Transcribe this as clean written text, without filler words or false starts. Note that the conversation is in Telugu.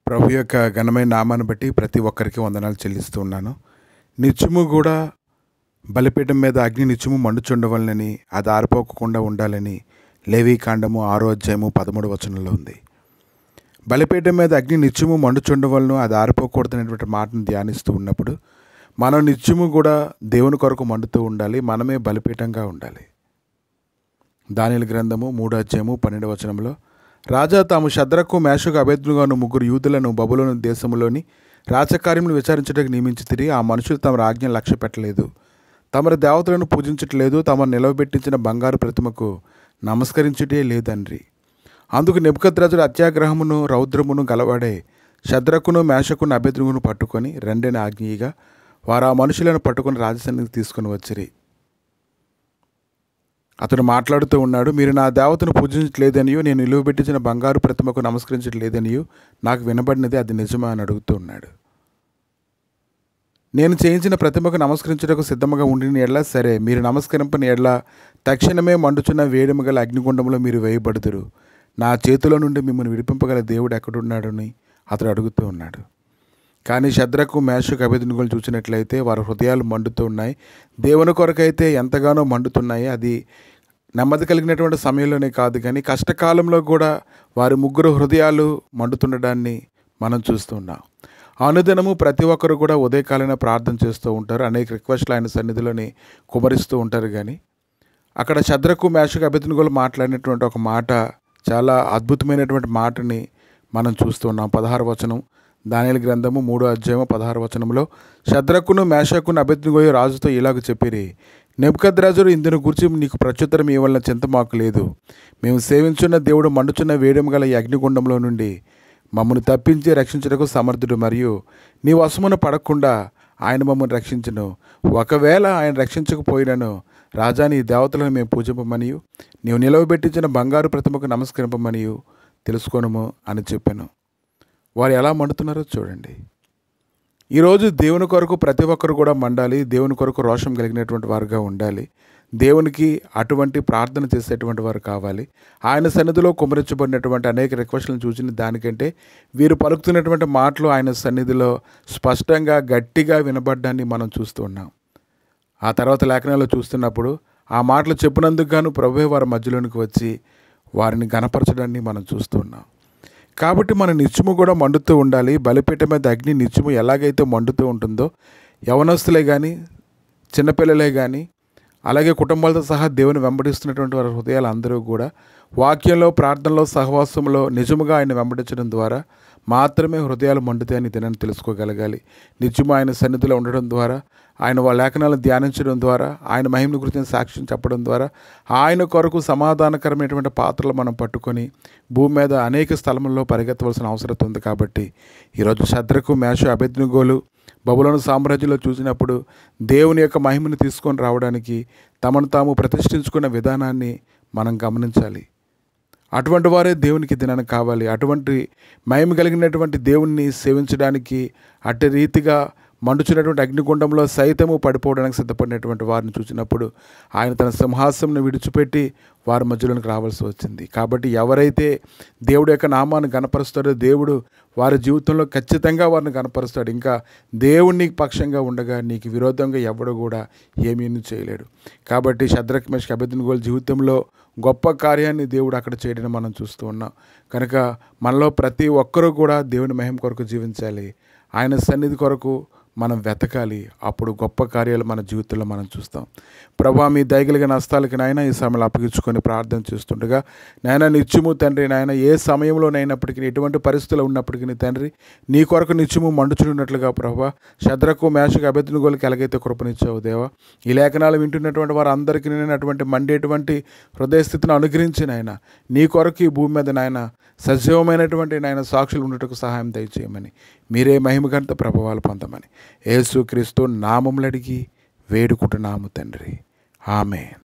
ప్రభు యొక్క ఘనమైన నామాన్ని బట్టి ప్రతి ఒక్కరికి వందనాలు చెల్లిస్తూ ఉన్నాను. నిత్యము కూడా బలిపీఠం మీద అగ్ని నిత్యము మండుచుండవలనని, అది ఆరిపోకుండా ఉండాలని లేవీకాండము 6వ అధ్యాయము 13వ వచనంలో ఉంది. బలిపీఠం మీద అగ్ని నిత్యము మండుచుండవలను, అది ఆరిపోకూడదనేటువంటి మాటను ధ్యానిస్తూ ఉన్నప్పుడు మనం నిత్యము కూడా దేవుని కొరకు మండుతూ ఉండాలి. మనమే బలిపీఠంగా ఉండాలి. దానియేలు గ్రంథము 3వ అధ్యాయము 12వ వచనంలో, రాజా తాము షద్రకు మేషకు అబేద్నెగోను ముగ్గురు యూదులను బబులోను దేశంలోని రాజకార్యములు విచారించడానికి నియమించితిరి. ఆ మనుషులు తమ ఆజ్ఞను లక్ష్య పెట్టలేదు, తమరి దేవతలను పూజించట్లేదు, తమ నిలవబెట్టించిన బంగారు ప్రతిమకు నమస్కరించుటే లేదండ్రి. అందుకు నెబుకద్రెజరు అత్యాగ్రహమును రౌద్రమును గలవాడే షద్రకును మేషకును అబేద్నెగోను పట్టుకొని రెండని ఆజ్ఞగా వారు ఆ మనుషులను పట్టుకొని రాజసన్నిధికి తీసుకుని వచ్చిరి. అతను మాట్లాడుతూ ఉన్నాడు, మీరు నా దేవతను పూజించట్లేదనియో, నేను నిలువబెట్టించిన బంగారు ప్రతిమకు నమస్కరించట్లేదనియో నాకు వినబడినది, అది నిజమా అని అడుగుతూ ఉన్నాడు. నేను చేయించిన ప్రతిమకు నమస్కరించుటకు సిద్ధముగా ఉండిన ఎడ్ల సరే, మీరు నమస్కరింపని ఎడ్ల తక్షణమే మండుచున్న వేడిమి గల అగ్నిగుండంలో మీరు వేయబడుదురు. నా చేతిలో నుండి మిమ్మల్ని విడిపింపగల దేవుడు ఎక్కడున్నాడని అతడు అడుగుతూ ఉన్నాడు. కానీ షద్రకు మేషకు అబేద్నెగోలు చూసినట్లయితే వారి హృదయాలు మండుతూ ఉన్నాయి. దేవుని కొరకైతే ఎంతగానో మండుతున్నాయి. అది నెమ్మది కలిగినటువంటి సమయంలోనే కాదు, కానీ కష్టకాలంలో కూడా వారి ముగ్గురు హృదయాలు మండుతుండడాన్ని మనం చూస్తున్నాం. అనుదినము ప్రతి ఒక్కరు కూడా ఉదయకాలైన ప్రార్థన చేస్తూ ఉంటారు. అనేక రిక్వెస్ట్లు ఆయన సన్నిధిలోని కుమరిస్తూ ఉంటారు. కానీ అక్కడ షద్రకు మేషకు అబేద్నెగోలు మాట్లాడినటువంటి ఒక మాట, చాలా అద్భుతమైనటువంటి మాటని మనం చూస్తున్నాం. 16వ వచనం, దానియేలు గ్రంథము 3వ అధ్యాయము 16వ వచనంలో, షద్రకును మేషకును అబేద్నెగోయు రాజుతో ఇలాగ చెప్పిరి, నెబుకద్రెజరు ఇందును గురించి నీకు ప్రత్యుత్తరం ఇవ్వాలన్న చింత మాకు లేదు. మేము సేవించున్న దేవుడు మండుచున్న వేడిమి గల ఈ అగ్నిగుండంలో నుండి మమ్మల్ని తప్పించి రక్షించుటకు సమర్థుడు, మరియు నీ వశమున పడకుండా ఆయన మమ్మల్ని రక్షించును. ఒకవేళ ఆయన రక్షించకపోయినను రాజా, నీ దేవతలను మేము పూజింపమనియు నీవు నిలవబెట్టించిన బంగారు ప్రతిమకు నమస్కరింపమనియు తెలుసుకోనము అని చెప్పాను. వారు ఎలా మండుతున్నారో చూడండి. ఈరోజు దేవుని కొరకు ప్రతి ఒక్కరు కూడా మండాలి. దేవుని కొరకు రోషం కలిగినటువంటి వారుగా ఉండాలి. దేవునికి అటువంటి ప్రార్థన చేసేటువంటి వారు కావాలి. ఆయన సన్నిధిలో కుమరించబడినటువంటి అనేక రిక్వెస్ట్లను చూసిన దానికంటే వీరు పలుకుతున్నటువంటి మాటలు ఆయన సన్నిధిలో స్పష్టంగా గట్టిగా వినబడ్డాన్ని మనం చూస్తూ ఉన్నాం. ఆ తర్వాత లేఖనాల్లో చూస్తున్నప్పుడు ఆ మాటలు చెప్పినందుకు గాను ప్రభువే వారి మధ్యలోనికి వచ్చి వారిని ఘనపరచడాన్ని మనం చూస్తూ ఉన్నాం. కాబట్టి మన నిత్యము కూడా మండుతూ ఉండాలి. బలిపీఠం మీద అగ్ని నిత్యము ఎలాగైతే మండుతూ ఉంటుందో, యవనస్తులే కానీ చిన్నపిల్లలే కానీ అలాగే కుటుంబాలతో సహా దేవుని వెంబడిస్తున్నటువంటి వారి హృదయాలు అందరూ కూడా వాక్యంలో, ప్రార్థనలో, సహవాసంలో నిజముగా ఆయన వెంబడించడం ద్వారా మాత్రమే హృదయాలు మండుతాయని దినాన్ని తెలుసుకోగలగాలి. నిత్యము ఆయన సన్నిధిలో ఉండడం ద్వారా, ఆయన లేఖనాలను ధ్యానించడం ద్వారా, ఆయన మహిమను గురించి సాక్ష్యం చెప్పడం ద్వారా, ఆయన కొరకు సమాధానకరమైనటువంటి పాత్రలు మనం పట్టుకొని భూమి మీద అనేక స్థలముల్లో పరిగెత్తవలసిన అవసరం ఉంది. కాబట్టి ఈరోజు షద్రకు మేషకు అబేద్నెగోలు బబులోను సామ్రాజ్యంలో చూసినప్పుడు దేవుని యొక్క మహిమను తీసుకొని రావడానికి తమను తాము ప్రతిష్ఠించుకున్న విధానాన్ని మనం గమనించాలి. అటువంటి వారే దేవునికి దినానికి కావాలి. అటువంటి మహిమ కలిగినటువంటి దేవుణ్ణి సేవించడానికి అట్టి రీతిగా మండుచున్నటువంటి అగ్నిగుండంలో సైతము పడిపోవడానికి సిద్ధపడినటువంటి వారిని చూసినప్పుడు ఆయన తన సింహాసనం విడిచిపెట్టి వారి మధ్యలోనికి రావాల్సి వచ్చింది. కాబట్టి ఎవరైతే దేవుడి యొక్క నామాన్ని గణపరుస్తాడో దేవుడు వారి జీవితంలో ఖచ్చితంగా వారిని గణపరుస్తాడు. ఇంకా దేవుడిని పక్షంగా ఉండగా నీకు విరోధంగా ఎవడు కూడా ఏమీ చేయలేడు. కాబట్టి షద్రకు మేషకు అబేద్నెగోల జీవితంలో గొప్ప కార్యాన్ని దేవుడు అక్కడ చేయడం మనం చూస్తూ ఉన్నాం. కనుక మనలో ప్రతి ఒక్కరూ కూడా దేవుని మహిమ కొరకు జీవించాలి. ఆయన సన్నిధి కొరకు మనం వెతకాలి. అప్పుడు గొప్ప కార్యాలు మన జీవితంలో మనం చూస్తాం. ప్రభా, మీ దయగలిగిన హస్తాలకి నాయన ఈ సమయంలో అప్పగించుకొని ప్రార్థన చేస్తుండగా నాయన నిత్యము తండ్రి, నాయన ఏ సమయంలోనైనప్పటికీ ఎటువంటి పరిస్థితులు ఉన్నప్పటికీ తండ్రి, నీ కొరకు నిత్యము మండుచున్నట్లుగా ప్రభా షద్రకు మేషకు అబేద్నెగోలకి ఎలాగైతే కృపనిచ్చావు దేవా, ఈ లేఖనాలు వింటున్నటువంటి వారు అందరికీ నేను అటువంటి మండేటువంటి హృదయ స్థితిని అనుగ్రహించి నాయన నీ కొరకు ఈ భూమి మీద నాయన సజీవమైనటువంటి నాయన సాక్షులు ఉండటకు సహాయం దయచేయమని, మీరే మహిమ ఘనత ప్రభావాలు పొందమని యేసుక్రీస్తు నామములు అడిగి వేడుకుంటున్నాము తండ్రి. ఆమేన్.